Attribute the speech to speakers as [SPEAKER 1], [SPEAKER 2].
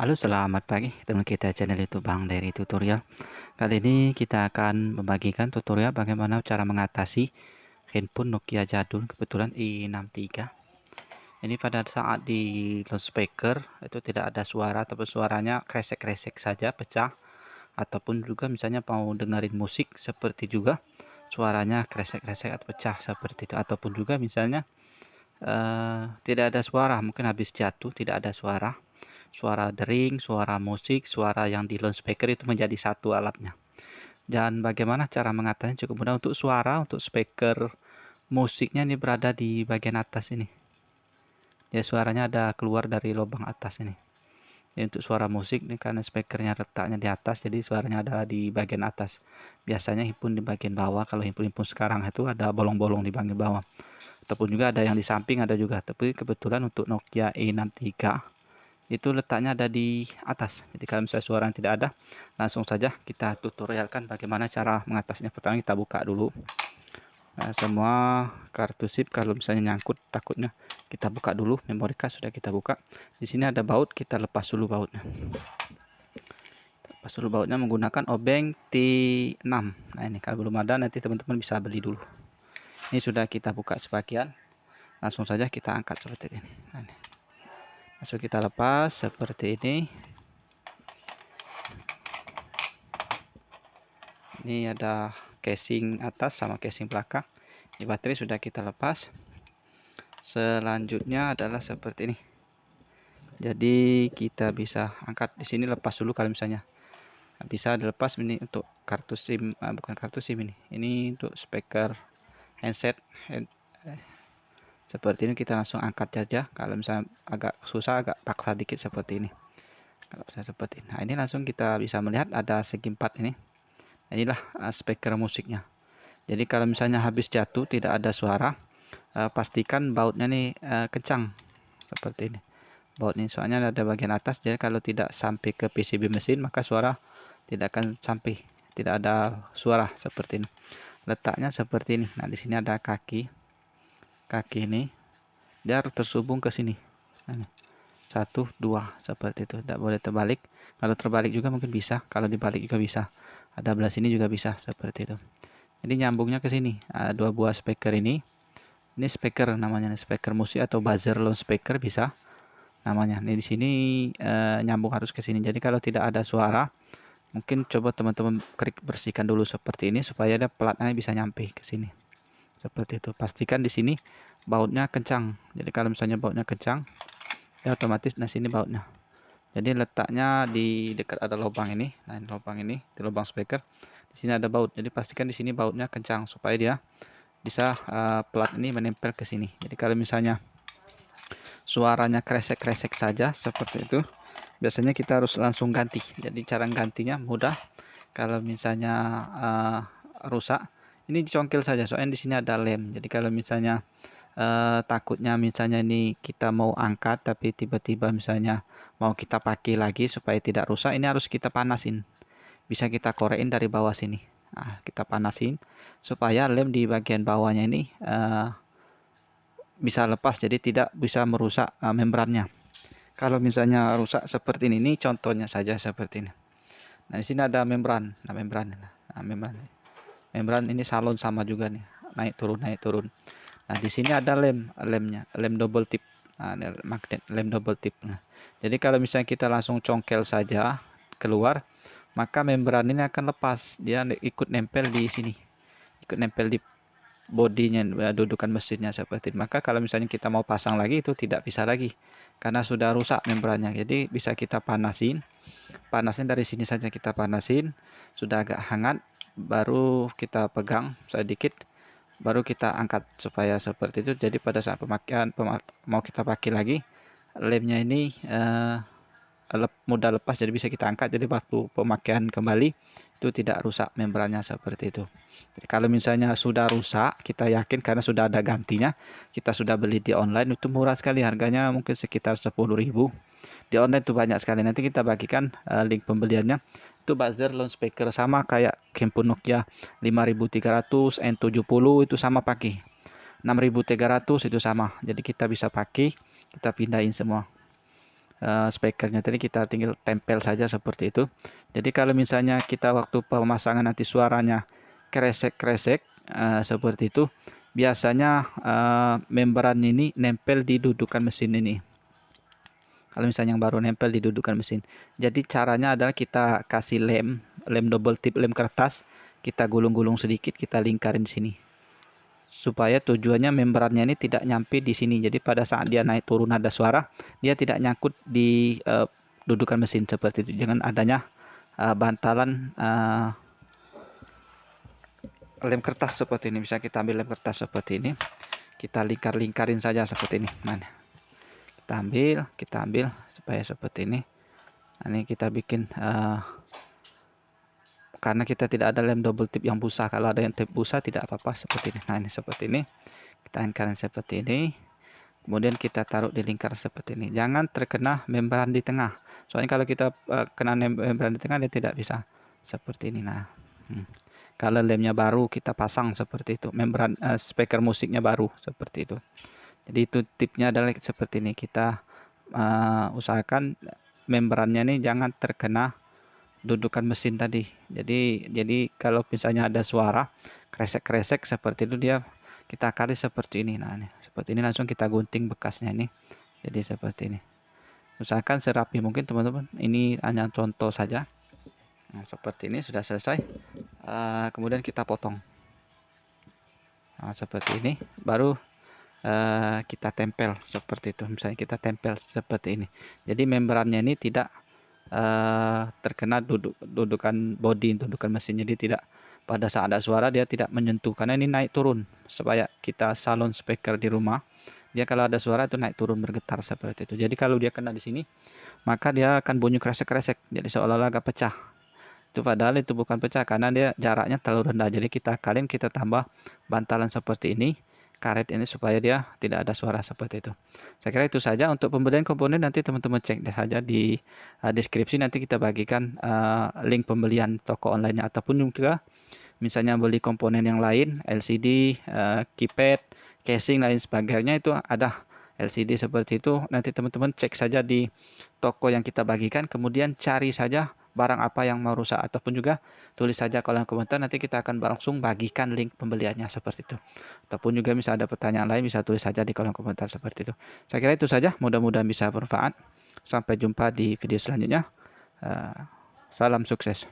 [SPEAKER 1] Halo, selamat pagi. Ketemu kita channel YouTube Bang Dery Tutorial. Kali ini kita akan membagikan tutorial bagaimana cara mengatasi handphone Nokia jadul, kebetulan i63. Ini pada saat di loudspeaker itu tidak ada suara, ataupun suaranya kresek-kresek saja, pecah, ataupun juga misalnya mau dengerin musik seperti juga suaranya kresek-kresek atau pecah seperti itu, ataupun juga misalnya tidak ada suara, mungkin habis jatuh tidak ada suara. Suara dering, suara musik, suara yang di loudspeaker itu menjadi satu alatnya. Dan bagaimana cara mengatasinya cukup mudah. Untuk suara, untuk speaker musiknya ini berada di bagian atas ini. Ya, suaranya ada keluar dari lubang atas ini. Jadi untuk suara musik ini karena speakernya letaknya di atas, jadi suaranya ada di bagian atas. Biasanya handphone di bagian bawah. Kalau handphone sekarang itu ada bolong-bolong di bagian bawah. Ataupun juga ada yang di samping, ada juga. Tapi kebetulan untuk Nokia E63 itu letaknya ada di atas. Jadi kalau misalnya suara yang tidak ada, langsung saja kita tutorialkan bagaimana cara mengatasinya. Pertama kita buka dulu semua kartu SIM. Kalau misalnya nyangkut takutnya, kita buka dulu. Memory card sudah kita buka. Di sini ada baut, kita lepas dulu bautnya. Lepas dulu bautnya menggunakan obeng T6. Nah, ini kalau belum ada nanti teman-teman bisa beli dulu. Ini sudah kita buka sebagian, langsung saja kita angkat seperti ini. Nah, ini langsung kita lepas seperti ini. Ini ada casing atas sama casing belakang. Di baterai sudah kita lepas. Selanjutnya adalah seperti ini. Jadi kita bisa angkat di sini, lepas dulu kalau misalnya bisa dilepas. Ini untuk kartu SIM, bukan kartu SIM ini. Ini untuk speaker handset. Seperti ini kita langsung angkat saja. Kalau misalnya agak susah, agak paksa dikit seperti ini. Kalau misalnya seperti ini. Nah, ini langsung kita bisa melihat ada segi 4 ini. Inilah speaker musiknya. Jadi kalau misalnya habis jatuh tidak ada suara, pastikan bautnya nih kencang seperti ini. Baut ini soalnya ada bagian atas, jadi kalau tidak sampai ke PCB mesin maka suara tidak akan sampai, tidak ada suara seperti ini. Letaknya seperti ini. Nah, di sini ada kaki ini, dia harus tersambung ke sini. Nah, 1, 2 seperti itu, tidak boleh terbalik. Kalau terbalik juga mungkin bisa, kalau dibalik juga bisa. Ada belah sini juga bisa seperti itu. Jadi nyambungnya ke sini. Dua buah speaker ini speaker namanya, speaker musik atau buzzer loudspeaker bisa namanya. Ini di sini nyambung harus ke sini. Jadi kalau tidak ada suara, mungkin coba teman-teman klik bersihkan dulu seperti ini supaya ada pelatnya bisa nyampe ke sini. Seperti itu. Pastikan di sini bautnya kencang. Jadi kalau misalnya bautnya kencang, ya otomatis nah sini bautnya. Jadi letaknya di dekat ada lubang ini. Nah, ini lubang ini, di lubang speaker. Di sini ada baut. Jadi pastikan di sini bautnya kencang supaya dia bisa plat ini menempel ke sini. Jadi kalau misalnya suaranya kresek-kresek saja seperti itu, biasanya kita harus langsung ganti. Jadi cara gantinya mudah. Kalau misalnya rusak, ini dicongkel saja. Soalnya di sini ada lem. Jadi kalau misalnya takutnya misalnya ini kita mau angkat tapi tiba-tiba misalnya mau kita pakai lagi supaya tidak rusak, ini harus kita panasin. Bisa kita korekin dari bawah sini. Nah, kita panasin supaya lem di bagian bawahnya ini bisa lepas, jadi tidak bisa merusak membrannya. Kalau misalnya rusak seperti ini contohnya saja seperti ini. Nah, di sini ada membran. Nah, membran ini salon sama juga nih, naik turun. Nah, di sini ada lemnya, lem double tip. Nah, ini magnet lem double tip. Nah, jadi kalau misalnya kita langsung congkel saja keluar, maka membran ini akan lepas. Dia ikut nempel di sini, ikut nempel di bodinya, dudukan mesinnya seperti itu. Maka kalau misalnya kita mau pasang lagi itu tidak bisa lagi karena sudah rusak membrannya. Jadi bisa kita panasin dari sini saja, kita panasin. Sudah agak hangat baru kita pegang sedikit, baru kita angkat supaya seperti itu. Jadi pada saat pemakaian mau kita pakai lagi, lemnya ini mudah lepas, jadi bisa kita angkat. Jadi waktu pemakaian kembali itu tidak rusak membrannya seperti itu. Jadi kalau misalnya sudah rusak, kita yakin karena sudah ada gantinya, kita sudah beli di online, itu murah sekali harganya, mungkin sekitar 10.000. Di online itu banyak sekali. Nanti kita bagikan link pembeliannya. Itu buzzer loudspeaker sama kayak handphone Nokia 5300 N70 itu sama pakai. 6300 itu sama. Jadi kita bisa pakai, kita pindahin semua. speakernya tadi kita tinggal tempel saja seperti itu. Jadi kalau misalnya kita waktu pemasangan nanti suaranya kresek-kresek seperti itu, biasanya membran ini nempel di dudukan mesin ini. Kalau misalnya yang baru nempel di dudukan mesin. Jadi caranya adalah kita kasih lem double tip, lem kertas, kita gulung-gulung sedikit, kita lingkarin di sini. Supaya tujuannya membrannya ini tidak nyampe di sini. Jadi pada saat dia naik turun nada suara, dia tidak nyangkut di dudukan mesin seperti itu. Dengan adanya bantalan lem kertas seperti ini. Bisa kita ambil lem kertas seperti ini. Kita lingkar-lingkarin saja seperti ini. Mana? Kita ambil supaya seperti ini. Nah, ini kita bikin karena kita tidak ada lem double tip yang busa. Kalau ada yang tip busa tidak apa-apa seperti ini. Nah, ini seperti ini. Kita lingkarin seperti ini. Kemudian kita taruh di lingkar seperti ini. Jangan terkena membran di tengah. Soalnya kalau kita kena membran di tengah dia tidak bisa seperti ini. Nah, kalau lemnya baru kita pasang seperti itu. Membran speaker musiknya baru seperti itu. Jadi itu tipnya adalah seperti ini. Kita usahakan membrannya ini jangan terkena dudukan mesin tadi. Jadi kalau misalnya ada suara kresek-kresek seperti itu, dia kita kali seperti ini. Nah, ini seperti ini langsung kita gunting bekasnya ini. Jadi seperti ini. Usahakan serapi mungkin teman-teman. Ini hanya contoh saja. Nah, seperti ini sudah selesai. Kemudian kita potong. Nah, seperti ini. Baru kita tempel seperti itu. Misalnya kita tempel seperti ini. Jadi membrannya ini tidak terkena dudukan bodi, dudukan mesin. Jadi tidak pada saat ada suara dia tidak menyentuh, karena ini naik turun supaya kita salon speaker di rumah. Dia kalau ada suara itu naik turun bergetar seperti itu. Jadi kalau dia kena di sini, maka dia akan bunyi kresek-kresek. Jadi seolah-olah agak pecah. Itu padahal itu bukan pecah karena dia jaraknya terlalu rendah. Jadi kita tambah bantalan seperti ini, karet ini, supaya dia tidak ada suara seperti itu. Saya kira itu saja untuk pembelian komponen. Nanti teman-teman cek saja di deskripsi, nanti kita bagikan link pembelian toko online-nya, ataupun juga misalnya beli komponen yang lain, LCD, keypad, casing lain sebagainya, itu ada LCD seperti itu. Nanti teman-teman cek saja di toko yang kita bagikan, kemudian cari saja barang apa yang mau rusak, ataupun juga tulis saja kolom komentar, nanti kita akan langsung bagikan link pembeliannya seperti itu. Ataupun juga bisa ada pertanyaan lain, bisa tulis saja di kolom komentar seperti itu. Saya kira itu saja, mudah-mudahan bisa bermanfaat. Sampai jumpa di video selanjutnya. Salam sukses.